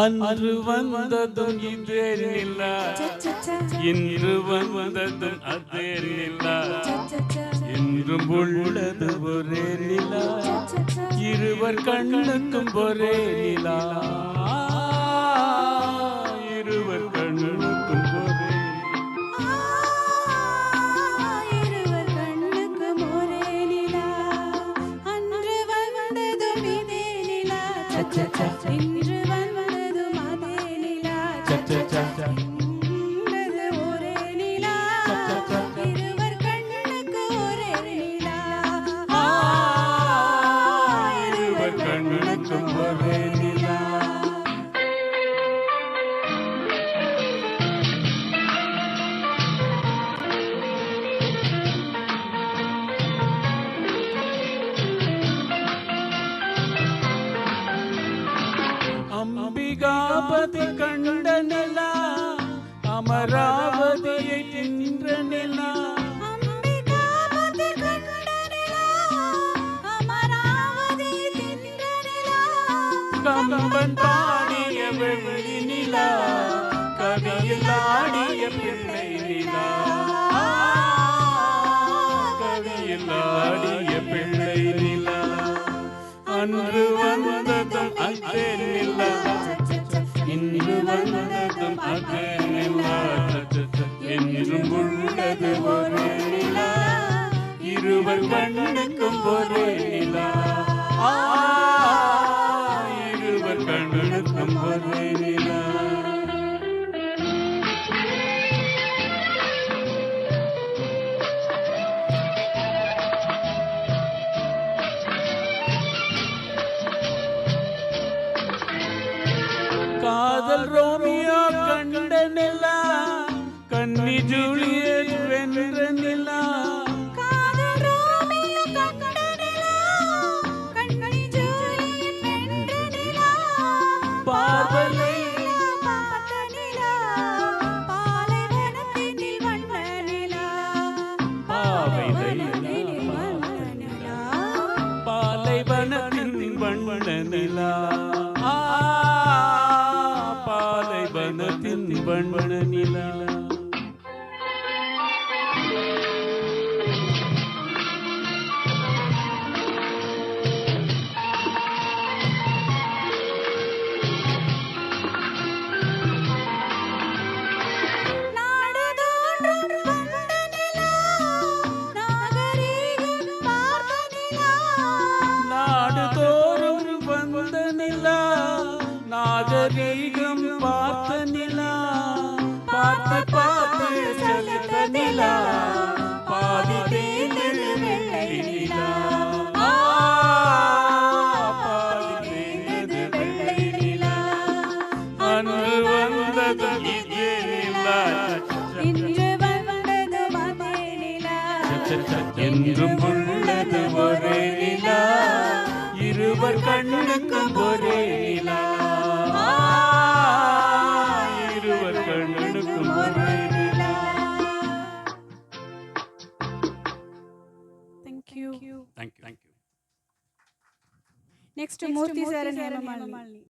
அன்று வந்ததும் இதே நிலா, இன்று வந்ததும் அதே நிலா, என்றும் உள்ளது ஒரே நிலா, இருவர் கண்ணுக்கும் ஒரே நிலா, இருவர் கண்ணுக்கும் ஒரே இன்று வந்ததும் அதே நிலா, என்பது ஒரே நிலா, இருவர் கண்ணுக்கு ஒரே நிலா, இருவர் கண்ணுக்கும் ஒரே நிலா. அம்பிகாபதி கண்ட நிலா, அமராவதியை தின்ற நிலா, அம்பிகாபதி கண்ட நிலா, அமராவதியை தின்ற நிலா, கம்பன் பாடிய வெள்ளி நிலா, கவியில் ஆடிய பிள்ளை நிலா, கவியில் ஆடிய பிள்ளை நிலா, அன்று வந்ததும் அதே நிலா, இன்று வந்ததும் அதே நிலா, என்றும் உள்ளது ஒரே நிலா, இருவர் கண்ணுக்கும் ஒரே நிலா, இருவர் கண்ணுக்கும் ஒரே நிலா. காதல் ரோமியோ கண்ட நிலா, கன்னி ஜூலியட் வென்ற நிலா, காதல் ரோமியோ கண்ட நிலா, கன்னி ஜூலியட் வென்ற நிலா, பார்வலை பார்த்த நிலா, பாலைவனத்தினில் வண்ண நிலா, பாலைவனத்தினில் வண்ண நிலா, பாலைவனத்தின் வண்ண நிலா, பாலைவனத்தின் வண்ண நிலா. நாடு தோன்றும் வந்த நிலா, நாகரீகம் பார்த்த நிலா, நாடு தோறும் வந்த நிலா, நாகரீகம் பார்த்த நிலா, பார்த்து பார்த்து செலுத்த நிலா, பாதி தேய்ந்தது வெள்ளை நிலா, பாதி தேய்ந்தது வெள்ளை நிலா, அன்று வந்ததும் இதே நிலா, இன்று வந்ததும் அதே நிலா, என்றும் உள்ளது ஒரே நிலா, இருவர் கண்ணுக்கும் ஒரே நிலா, இருவர் கண்ணுக்கும் ஒரே நிலா. Thank you. Thank you. Next, Murthy sir and Hema Malini.